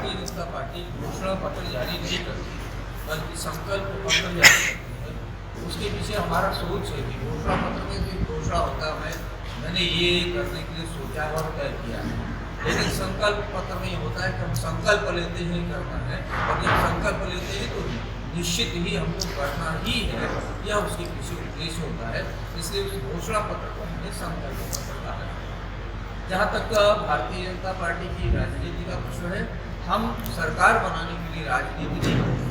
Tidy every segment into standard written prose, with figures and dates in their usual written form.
Bharatiya Janata party घोषणा पत्र जारी नहीं करती बल्कि संकल्प पत्र जारी करती है। उसके पीछे हमारा सोच है कि घोषणा पत्र में जो घोषणा होता है मैंने ये करने के लिए सोचा और तय किया है, लेकिन संकल्प पत्र में ये होता है कि हम संकल्प लेते हैं करना है, और जब संकल्प लेते हैं तो निश्चित ही हमको करना ही है, यह उसके पीछे उद्देश्य होता है। इसलिए उस घोषणा पत्र को हमने संकल्प पत्र कहा है। जहाँ तक भारतीय जनता पार्टी की राजनीति का प्रश्न है, हम सरकार बनाने के लिए राजनीति नहीं करते,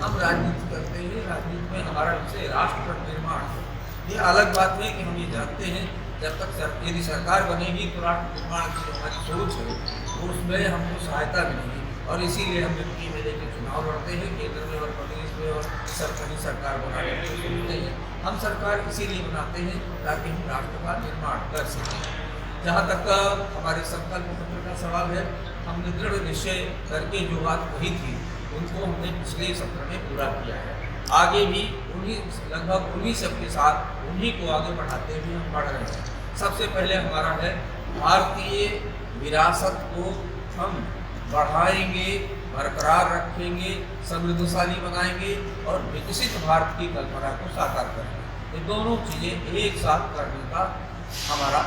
हम राजनीति करते हैं। राजनीति में हमारा विषय राष्ट्र निर्माण है। ये अलग बात है कि हम ये जानते हैं जब तक यदि सरकार बनेगी तो राष्ट्र निर्माण की जो हमारी सोच है वो उसमें हमको सहायता मिलेगी, और इसीलिए हम एमपी में लेकर चुनाव लड़ते हैं, केंद्र में और प्रदेश में, और सरकारी सरकार बनाने के लिए सोचते हैं। हम सरकार इसीलिए बनाते हैं ताकि हम राष्ट्र का निर्माण कर सकें। जहाँ तक हमारे संकल्प पत्र का सवाल है, हमने दृढ़ निश्चय करके जो बात कही थी उनको हमने पिछले सत्र में पूरा किया है। आगे भी लगभग उन्हीं सबके साथ उन्हीं को आगे बढ़ाते हुए हम बढ़ रहे हैं। सबसे पहले हमारा है भारतीय विरासत को हम बढ़ाएंगे, बरकरार रखेंगे, समृद्धशाली बनाएंगे और विकसित भारत की कल्पना को साकार करेंगे। ये दोनों चीज़ें एक साथ करने का हमारा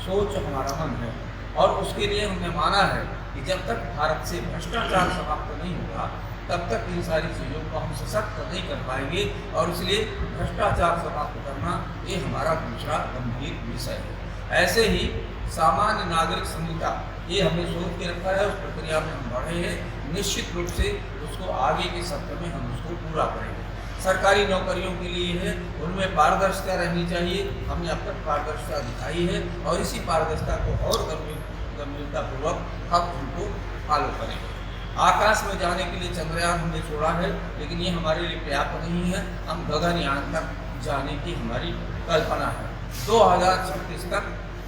सोच, हमारा मन है, और उसके लिए हमने माना है कि जब तक भारत से भ्रष्टाचार समाप्त नहीं होगा तब तक इन सारी चीज़ों को हम सशक्त नहीं कर पाएंगे, और इसलिए भ्रष्टाचार समाप्त करना ये हमारा दूसरा गंभीर विषय है। ऐसे ही सामान्य नागरिक संहिता ये हमने सोच के रखा है, उस प्रक्रिया में हम बढ़े हैं। निश्चित रूप से उसको आगे के सत्र में हम उसको पूरा करेंगे। सरकारी नौकरियों के लिए है, उनमें पारदर्शिता रहनी चाहिए। हमने अब तक पारदर्शिता दिखाई है, और इसी पारदर्शिता को और गंभीरतापूर्वक हम उनको फॉलो करेंगे। आकाश में जाने के लिए चंद्रयान हमने छोड़ा है, लेकिन ये हमारे लिए पर्याप्त नहीं है। हम गगनयान तक जाने की हमारी कल्पना है। 2036 तक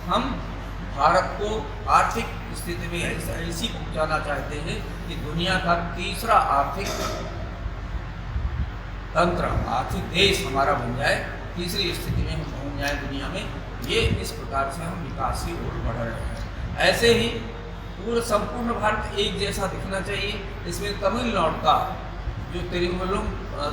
हम भारत को आर्थिक स्थिति में ऐसी पहुंचाना चाहते हैं कि दुनिया का तीसरा आर्थिक तंत्र, आर्थिक देश हमारा बन जाए, तीसरी स्थिति में हम पहुंच जाए दुनिया में। ये इस प्रकार से हम विकास की ओर बढ़ रहे हैं। ऐसे ही पूरा संपूर्ण भारत एक जैसा दिखना चाहिए। इसमें तमिलनाडु का जो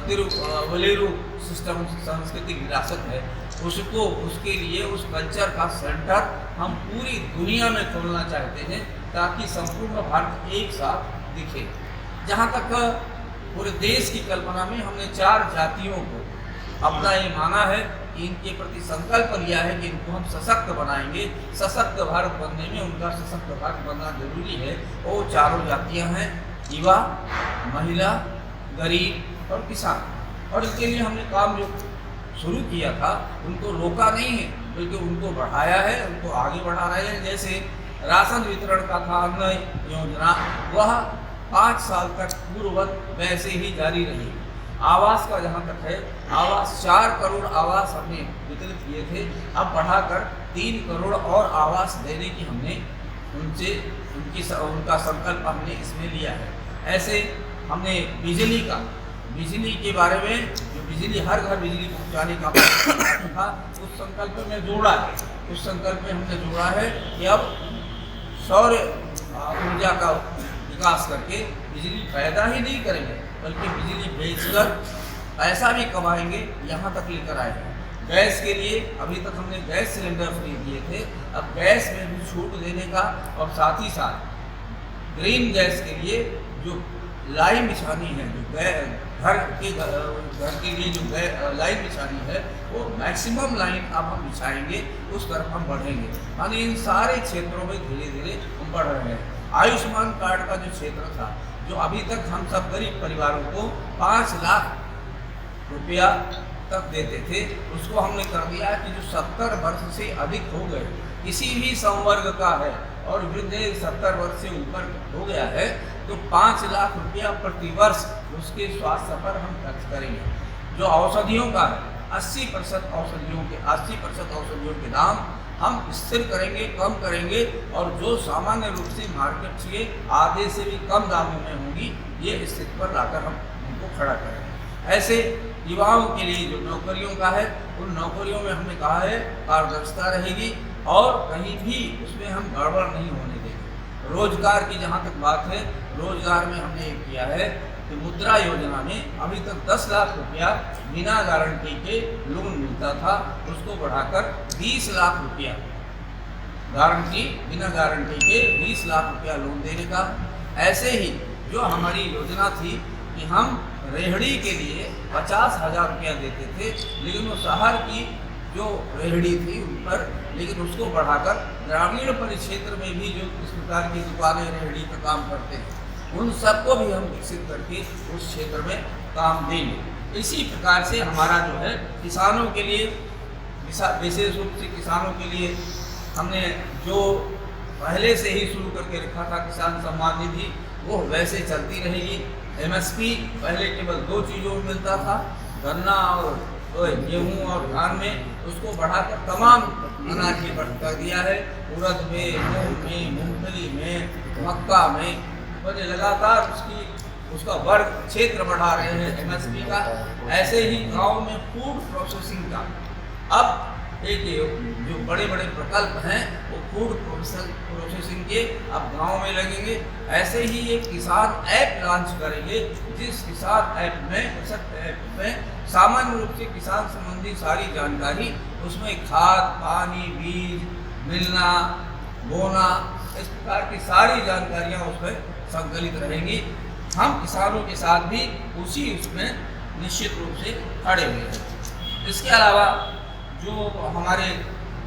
तिरुवल्लुवर सिस्टम सांस्कृतिक विरासत है, उसको उसके लिए उस कल्चर का सेंटर हम पूरी दुनिया में खोलना चाहते हैं ताकि संपूर्ण भारत एक साथ दिखे। जहाँ तक पूरे देश की कल्पना में हमने 4 जातियों को अपना ये माना है कि इनके प्रति संकल्प लिया है कि इनको हम सशक्त बनाएंगे। सशक्त भारत बनने में उनका सशक्त भारत बनना जरूरी है। वो 4 जातियाँ हैं, युवा, महिला, गरीब और किसान। और इसके लिए हमने काम जो शुरू किया था उनको रोका नहीं है, बल्कि उनको बढ़ाया है, उनको आगे बढ़ा रहे हैं। जैसे राशन वितरण का था अन्न योजना, वह 5 साल तक पूर्ववत वैसे ही जारी रही। आवास का जहाँ तक है, आवास 4 करोड़ आवास हमने वितरित किए थे, अब बढ़ाकर 3 करोड़ और आवास देने की हमने उनका संकल्प हमने इसमें लिया है। ऐसे हमने बिजली के बारे में, जो बिजली हर घर बिजली पहुँचाने का था, उस संकल्प में जोड़ा है। उस संकल्प में हमने जोड़ा है कि अब सौर ऊर्जा का विकास करके बिजली पैदा ही नहीं करेंगे, बल्कि बिजली बेचकर पैसा भी कमाएंगे, यहाँ तक लेकर आए हैं। गैस के लिए अभी तक हमने गैस सिलेंडर फ्री दिए थे, अब गैस में भी छूट देने का, और साथ ही साथ ग्रीन गैस के लिए जो लाइन बिछानी है, जो घर के लिए जो लाइन बिछानी है, वो मैक्सिमम लाइन अब हम बिछाएंगे, उस तरफ हम बढ़ेंगे। यानी इन सारे क्षेत्रों में धीरे धीरे हम बढ़ रहे हैं। आयुष्मान कार्ड का जो क्षेत्र था, जो अभी तक हम सब गरीब परिवारों को 5 लाख रुपया तक देते थे, उसको हमने कर दिया कि जो 70 वर्ष से अधिक हो गए, किसी भी संवर्ग का है और वृद्ध 70 वर्ष से ऊपर हो गया है, तो 5 लाख रुपया प्रति वर्ष उसके स्वास्थ्य पर हम खर्च करेंगे। जो औषधियों का है, 80% औषधियों के दाम हम स्थिर करेंगे, कम करेंगे, और जो सामान्य रूप से मार्केट से आधे से भी कम दामों में होंगी, ये स्थिति पर लाकर हम उनको खड़ा करेंगे। ऐसे युवाओं के लिए जो नौकरियों का है, उन नौकरियों में हमने कहा है पारदर्शिता रहेगी, और कहीं भी उसमें हम गड़बड़ नहीं होने देंगे। रोजगार की जहाँ तक बात है, रोजगार में हमने ये किया है कि मुद्रा योजना में अभी तक 10 लाख रुपया बिना गारंटी के लोन मिलता था, उसको बढ़ाकर 20 लाख रुपया गारंटी, बिना गारंटी के 20 लाख रुपया लोन देने का। ऐसे ही जो हमारी योजना थी कि हम रेहड़ी के लिए 50,000 रुपया देते थे, लेकिन वो शहर की जो रेहड़ी थी उन पर, लेकिन उसको बढ़ाकर ग्रामीण परिक्षेत्र में भी जो इस प्रकार की दुकानें रेहड़ी का काम करते हैं उन सबको भी हम विकसित करके उस क्षेत्र में काम देंगे। इसी प्रकार से हमारा जो है किसानों के लिए, विशेष रूप से किसानों के लिए हमने जो पहले से ही शुरू करके रखा था किसान सम्मान निधि, वो वैसे चलती रहेगी। MSP पहले केवल 2 चीज़ों में मिलता था, गन्ना और गेहूँ और धान में, उसको बढ़ाकर तमाम अनाज में बढ़ा दिया है। उड़द में, मूंग में, मूंगफली में, मक्का में, बड़े लगातार उसका वर्ग क्षेत्र बढ़ा रहे हैं MSP का। ऐसे ही गांव में फूड प्रोसेसिंग का अब एक जो बड़े बड़े प्रकल्प हैं वो फूड प्रोसेसिंग के अब गांव में लगेंगे। ऐसे ही एक किसान ऐप लॉन्च करेंगे, जिस किसान ऐप में सामान्य रूप से किसान संबंधी सारी जानकारी, उसमें खाद, पानी, बीज मिलना, बोना, इस प्रकार की सारी जानकारियां उसमें संकलित रहेंगी। हम किसानों के साथ भी उसमें निश्चित रूप से खड़े हुए हैं। इसके अलावा जो हमारे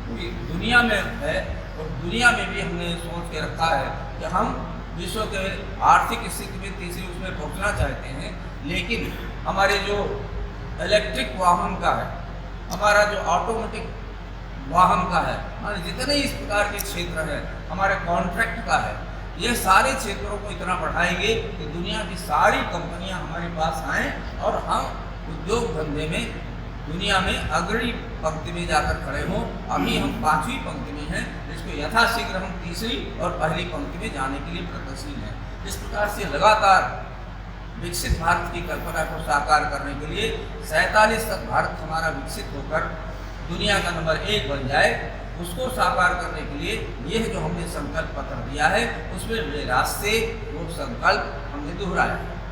दुनिया में है, और दुनिया में भी हमने सोच के रखा है कि हम विश्व के आर्थिक स्थिति में तीसरी उसमें पहुंचना चाहते हैं, लेकिन हमारे जो इलेक्ट्रिक वाहन का है, हमारा जो ऑटोमेटिक वाहन का है, मान जितने इस प्रकार के क्षेत्र हैं, हमारे कॉन्ट्रैक्ट का है, ये सारे क्षेत्रों को इतना बढ़ाएंगे कि दुनिया की सारी कंपनियां हमारे पास आएँ और हम उद्योग धंधे में दुनिया में अग्रणी पंक्ति में जाकर खड़े हों। अभी हम 5वीं पंक्ति में हैं, इसको यथाशीघ्र हम तीसरी और पहली पंक्ति में जाने के लिए प्रयत्नशील हैं। इस प्रकार से लगातार विकसित भारत की कल्पना को साकार करने के लिए 47 तक भारत हमारा विकसित होकर दुनिया का नंबर 1 बन जाए, उसको साकार करने के लिए यह जो हमने संकल्प पत्र दिया है, उसमें वे रास्ते, वो संकल्प हमने दोहराया है।